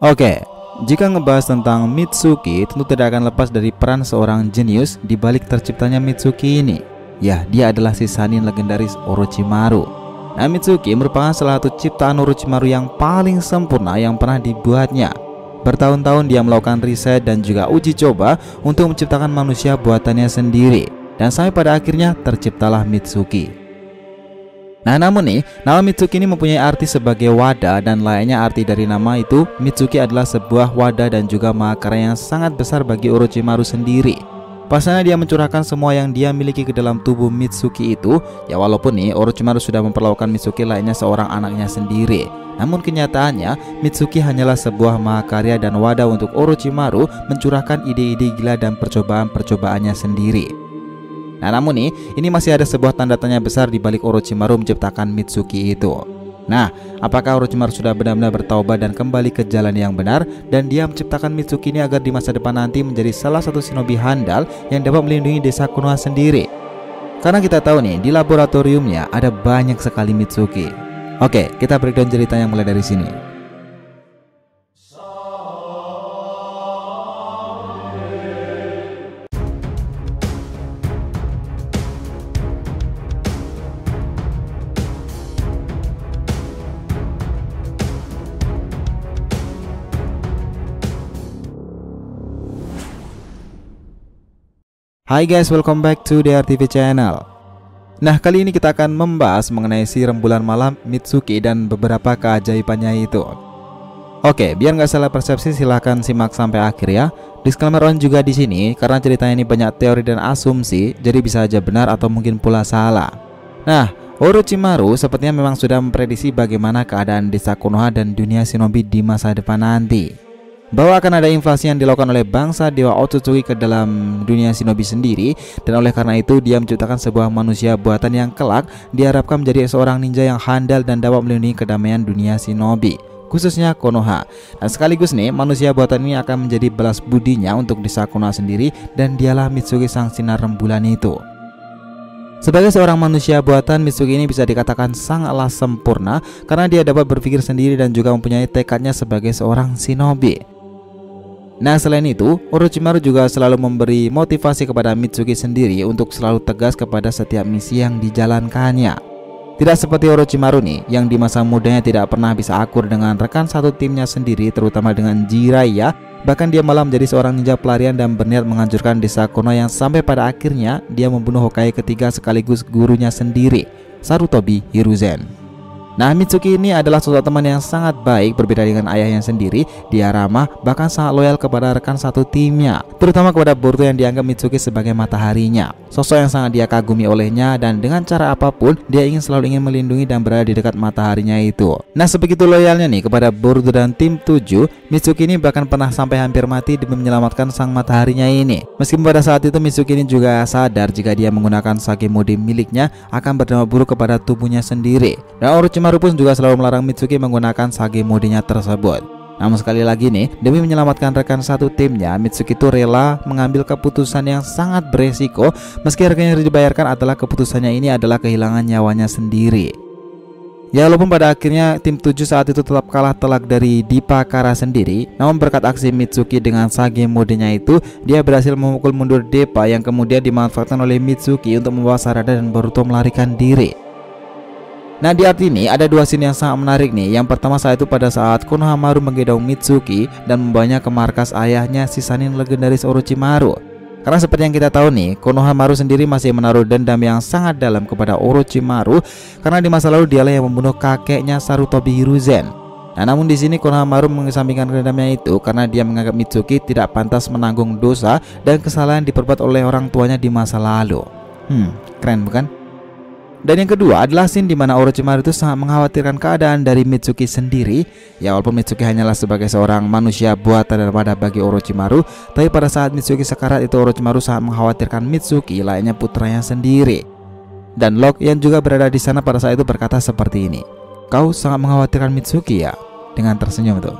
Oke, jika ngebahas tentang Mitsuki, tentu tidak akan lepas dari peran seorang jenius di balik terciptanya Mitsuki ini. Ya, dia adalah si Sannin legendaris Orochimaru. Nah, Mitsuki merupakan salah satu ciptaan Orochimaru yang paling sempurna yang pernah dibuatnya. Bertahun-tahun dia melakukan riset dan juga uji coba untuk menciptakan manusia buatannya sendiri. Dan sampai pada akhirnya terciptalah Mitsuki. Nah, namun nih, nama Mitsuki ini mempunyai arti sebagai wadah, dan layaknya arti dari nama itu, Mitsuki adalah sebuah wadah dan juga mahakarya yang sangat besar bagi Orochimaru sendiri. Pasalnya dia mencurahkan semua yang dia miliki ke dalam tubuh Mitsuki itu. Ya walaupun nih Orochimaru sudah memperlakukan Mitsuki layaknya seorang anaknya sendiri, namun kenyataannya Mitsuki hanyalah sebuah mahakarya dan wadah untuk Orochimaru mencurahkan ide-ide gila dan percobaan-percobaannya sendiri. Nah, namun nih, ini masih ada sebuah tanda tanya besar di balik Orochimaru menciptakan Mitsuki itu. Nah, apakah Orochimaru sudah benar-benar bertaubat dan kembali ke jalan yang benar, dan dia menciptakan Mitsuki ini agar di masa depan nanti menjadi salah satu shinobi handal yang dapat melindungi desa Konoha sendiri? Karena kita tahu nih, di laboratoriumnya ada banyak sekali Mitsuki. Oke, kita breakdown ceritanya mulai dari sini. Hai guys, welcome back to the RTV channel. Nah, kali ini kita akan membahas mengenai si rembulan malam Mitsuki dan beberapa keajaibannya itu. Oke, biar nggak salah persepsi silahkan simak sampai akhir ya. Disclaimer on juga di sini karena ceritanya ini banyak teori dan asumsi, jadi bisa aja benar atau mungkin pula salah. Nah, Orochimaru sepertinya memang sudah memprediksi bagaimana keadaan desa Konoha dan dunia shinobi di masa depan nanti. Bahwa akan ada invasi yang dilakukan oleh bangsa Dewa Otsutsuki ke dalam dunia shinobi sendiri, dan oleh karena itu dia menciptakan sebuah manusia buatan yang kelak diharapkan menjadi seorang ninja yang handal dan dapat melindungi kedamaian dunia shinobi, khususnya Konoha. Dan sekaligus nih, manusia buatan ini akan menjadi balas budinya untuk desa Konoha sendiri, dan dialah Mitsuki sang sinar rembulan itu. Sebagai seorang manusia buatan, Mitsuki ini bisa dikatakan sangatlah sempurna karena dia dapat berpikir sendiri dan juga mempunyai tekadnya sebagai seorang shinobi. Nah, selain itu, Orochimaru juga selalu memberi motivasi kepada Mitsuki sendiri untuk selalu tegas kepada setiap misi yang dijalankannya. Tidak seperti Orochimaru nih, yang di masa mudanya tidak pernah bisa akur dengan rekan satu timnya sendiri, terutama dengan Jiraiya. Bahkan dia malah menjadi seorang ninja pelarian dan berniat menghancurkan desa Konoha, yang sampai pada akhirnya dia membunuh Hokage ketiga sekaligus gurunya sendiri, Sarutobi Hiruzen. Nah, Mitsuki ini adalah sosok teman yang sangat baik, berbeda dengan ayahnya sendiri. Dia ramah, bahkan sangat loyal kepada rekan satu timnya, terutama kepada Boruto yang dianggap Mitsuki sebagai mataharinya. Sosok yang sangat dia kagumi olehnya, dan dengan cara apapun dia selalu ingin melindungi dan berada di dekat mataharinya itu. Nah, sebegitu loyalnya nih kepada Boruto dan tim 7, Mitsuki ini bahkan pernah sampai hampir mati demi menyelamatkan sang mataharinya ini. Meskipun pada saat itu Mitsuki ini juga sadar jika dia menggunakan Sage Mode miliknya akan berdampak buruk kepada tubuhnya sendiri. Dan Orochimaru pun juga selalu melarang Mitsuki menggunakan Sage Mode-nya tersebut. Namun sekali lagi nih, demi menyelamatkan rekan satu timnya, Mitsuki itu rela mengambil keputusan yang sangat beresiko, meski harganya yang dibayarkan adalah keputusannya ini adalah kehilangan nyawanya sendiri. Ya, walaupun pada akhirnya tim 7 saat itu tetap kalah telak dari Dipakara sendiri, namun berkat aksi Mitsuki dengan Sage Mode-nya itu, dia berhasil memukul mundur Depa yang kemudian dimanfaatkan oleh Mitsuki untuk membawa Sarada dan Boruto melarikan diri. Nah, di art ini ada dua scene yang sangat menarik nih. Yang pertama saat itu pada saat Konohamaru menggendong Mitsuki dan membawanya ke markas ayahnya si Sannin legendaris Orochimaru. Karena seperti yang kita tahu nih, Konohamaru sendiri masih menaruh dendam yang sangat dalam kepada Orochimaru karena di masa lalu dialah yang membunuh kakeknya Sarutobi Hiruzen. Nah, namun di sini Konohamaru mengesampingkan dendamnya itu karena dia menganggap Mitsuki tidak pantas menanggung dosa dan kesalahan diperbuat oleh orang tuanya di masa lalu. Keren bukan? Dan yang kedua adalah scene di mana Orochimaru itu sangat mengkhawatirkan keadaan dari Mitsuki sendiri. Ya, walaupun Mitsuki hanyalah sebagai seorang manusia buatan daripada bagi Orochimaru, tapi pada saat Mitsuki sekarat itu Orochimaru sangat mengkhawatirkan Mitsuki layaknya putranya sendiri. Dan Locke yang juga berada di sana pada saat itu berkata seperti ini, "Kau sangat mengkhawatirkan Mitsuki ya?" Dengan tersenyum tuh.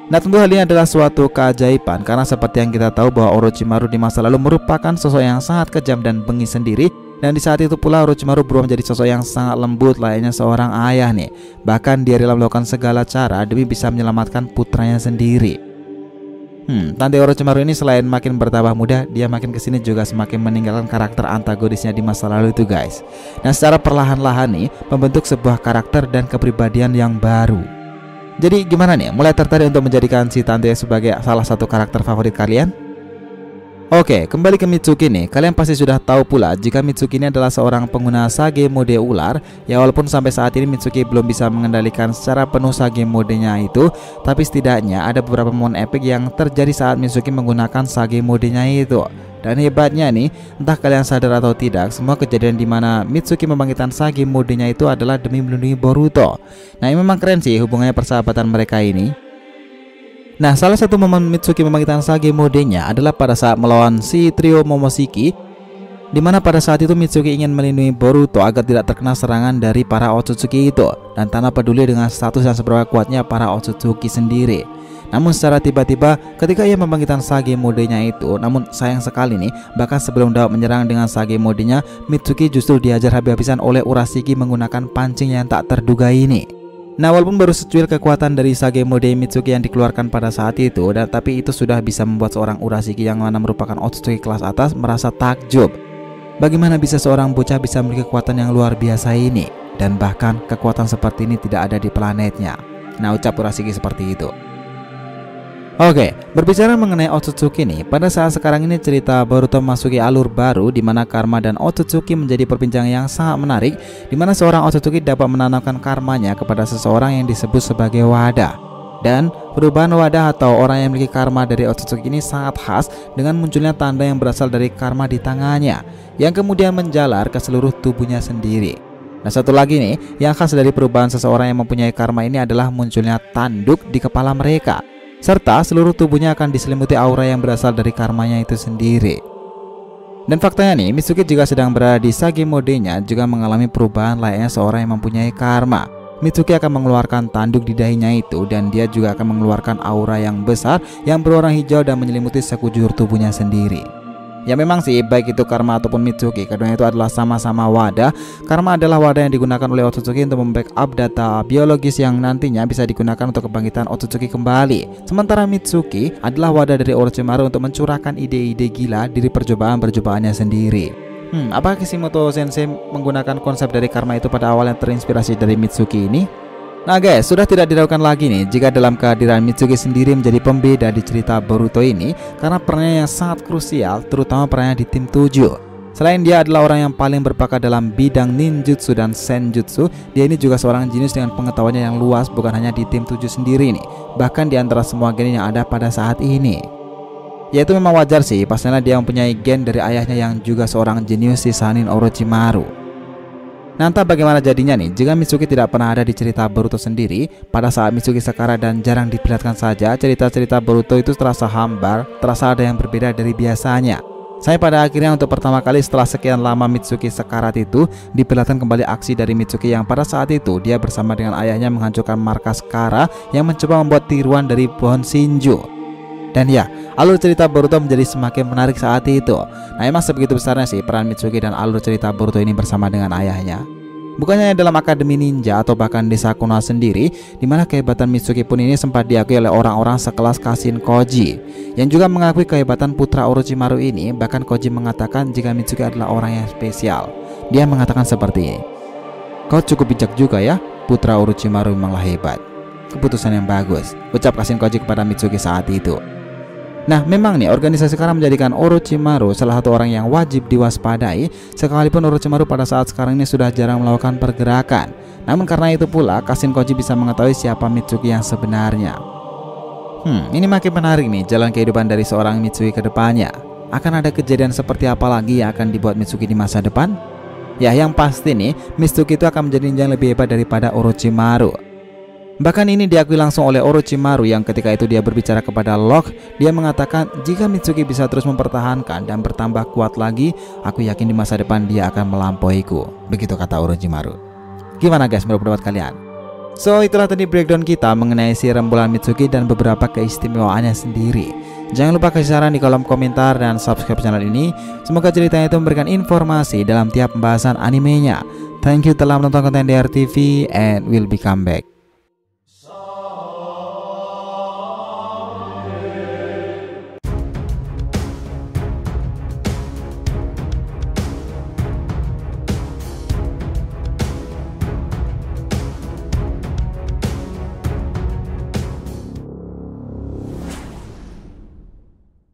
Nah, tentu hal ini adalah suatu keajaiban karena seperti yang kita tahu bahwa Orochimaru di masa lalu merupakan sosok yang sangat kejam dan bengis sendiri. Dan di saat itu pula Orochimaru berubah menjadi sosok yang sangat lembut layaknya seorang ayah nih. Bahkan dia rela melakukan segala cara demi bisa menyelamatkan putranya sendiri. Tante Orochimaru ini selain makin bertambah muda, dia makin kesini juga semakin meninggalkan karakter antagonisnya di masa lalu itu guys. Nah secara perlahan-lahan nih membentuk sebuah karakter dan kepribadian yang baru. Jadi gimana nih, mulai tertarik untuk menjadikan si Tante sebagai salah satu karakter favorit kalian? Oke, kembali ke Mitsuki nih. Kalian pasti sudah tahu pula jika Mitsuki ini adalah seorang pengguna Sage mode ular. Ya walaupun sampai saat ini Mitsuki belum bisa mengendalikan secara penuh Sage modenya itu, tapi setidaknya ada beberapa momen epic yang terjadi saat Mitsuki menggunakan Sage modenya itu. Dan hebatnya nih, entah kalian sadar atau tidak, semua kejadian di mana Mitsuki membangkitkan Sage modenya itu adalah demi melindungi Boruto. Nah ini memang keren sih hubungannya persahabatan mereka ini. Nah, salah satu momen Mitsuki membangkitkan Sage modenya adalah pada saat melawan si trio Momoshiki, dimana pada saat itu Mitsuki ingin melindungi Boruto agar tidak terkena serangan dari para Otsutsuki itu, dan tanpa peduli dengan status dan seberapa kuatnya para Otsutsuki sendiri. Namun secara tiba-tiba ketika ia membangkitkan Sage modenya itu, namun sayang sekali nih, bahkan sebelum dapat menyerang dengan Sage modenya, Mitsuki justru diajar habis-habisan oleh Urashiki menggunakan pancing yang tak terduga ini. Nah walaupun baru secuil kekuatan dari Sage mode Mitsuki yang dikeluarkan pada saat itu, tapi itu sudah bisa membuat seorang Urashiki yang mana merupakan Otsutsuki kelas atas merasa takjub. Bagaimana bisa seorang bocah bisa memiliki kekuatan yang luar biasa ini, dan bahkan kekuatan seperti ini tidak ada di planetnya. Nah ucap Urashiki seperti itu. Oke, berbicara mengenai Otsutsuki nih, pada saat sekarang ini cerita Boruto memasuki alur baru di mana karma dan Otsutsuki menjadi perbincangan yang sangat menarik, di mana seorang Otsutsuki dapat menanamkan karmanya kepada seseorang yang disebut sebagai wadah. Dan perubahan wadah atau orang yang memiliki karma dari Otsutsuki ini sangat khas dengan munculnya tanda yang berasal dari karma di tangannya, yang kemudian menjalar ke seluruh tubuhnya sendiri. Nah satu lagi nih, yang khas dari perubahan seseorang yang mempunyai karma ini adalah munculnya tanduk di kepala mereka, serta seluruh tubuhnya akan diselimuti aura yang berasal dari karmanya itu sendiri. Dan faktanya nih, Mitsuki juga sedang berada di Sage modenya juga mengalami perubahan layaknya seorang yang mempunyai karma. Mitsuki akan mengeluarkan tanduk di dahinya itu, dan dia juga akan mengeluarkan aura yang besar yang berwarna hijau dan menyelimuti sekujur tubuhnya sendiri. Ya memang sih, baik itu karma ataupun Mitsuki, keduanya itu adalah sama-sama wadah. Karma adalah wadah yang digunakan oleh Otsutsuki untuk membackup data biologis yang nantinya bisa digunakan untuk kebangkitan Otsutsuki kembali. Sementara Mitsuki adalah wadah dari Orochimaru untuk mencurahkan ide-ide gila dari percobaan-percobaannya sendiri. Apakah Kishimoto Sensei menggunakan konsep dari karma itu pada awalnya terinspirasi dari Mitsuki ini? Nah guys, sudah tidak diragukan lagi nih jika dalam kehadiran Mitsuki sendiri menjadi pembeda di cerita Boruto ini karena perannya yang sangat krusial, terutama perannya di tim 7. Selain dia adalah orang yang paling berbakat dalam bidang ninjutsu dan senjutsu, dia ini juga seorang jenius dengan pengetahuannya yang luas bukan hanya di tim 7 sendiri nih, bahkan di antara semua gen yang ada pada saat ini. Yaitu memang wajar sih, pastinya dia mempunyai gen dari ayahnya yang juga seorang jenius si Sannin Orochimaru. Nah entah bagaimana jadinya nih jika Mitsuki tidak pernah ada di cerita Boruto sendiri. Pada saat Mitsuki sekara dan jarang diperlihatkan saja, cerita-cerita Boruto itu terasa hambar, terasa ada yang berbeda dari biasanya. Saya pada akhirnya untuk pertama kali setelah sekian lama Mitsuki sekarat itu diperlihatkan kembali aksi dari Mitsuki yang pada saat itu dia bersama dengan ayahnya menghancurkan markas Kara yang mencoba membuat tiruan dari pohon Shinju. Dan ya, alur cerita Boruto menjadi semakin menarik saat itu. Nah emang sebegitu besarnya sih peran Mitsuki dan alur cerita Boruto ini bersama dengan ayahnya. Bukannya dalam akademi ninja atau bahkan desa Konoha sendiri, dimana kehebatan Mitsuki pun ini sempat diakui oleh orang-orang sekelas Kashin Koji, yang juga mengakui kehebatan putra Orochimaru ini. Bahkan Koji mengatakan jika Mitsuki adalah orang yang spesial. Dia mengatakan seperti ini, "Kau cukup bijak juga ya, putra Orochimaru memanglah hebat. Keputusan yang bagus," ucap Kashin Koji kepada Mitsuki saat itu. Nah memang nih organisasi Kara menjadikan Orochimaru salah satu orang yang wajib diwaspadai, sekalipun Orochimaru pada saat sekarang ini sudah jarang melakukan pergerakan. Namun karena itu pula Kashin Koji bisa mengetahui siapa Mitsuki yang sebenarnya. Ini makin menarik nih jalan kehidupan dari seorang Mitsuki ke depannya. Akan ada kejadian seperti apa lagi yang akan dibuat Mitsuki di masa depan? Ya yang pasti nih, Mitsuki itu akan menjadi ninja yang lebih hebat daripada Orochimaru. Bahkan ini diakui langsung oleh Orochimaru yang ketika itu dia berbicara kepada Locke. Dia mengatakan jika Mitsuki bisa terus mempertahankan dan bertambah kuat lagi, aku yakin di masa depan dia akan melampauiku. Begitu kata Orochimaru. Gimana guys menurut pendapat kalian? So itulah tadi breakdown kita mengenai si rembulan Mitsuki dan beberapa keistimewaannya sendiri. Jangan lupa kasih saran di kolom komentar dan subscribe channel ini. Semoga ceritanya itu memberikan informasi dalam tiap pembahasan animenya. Thank you telah menonton konten DR TV and we'll be come back.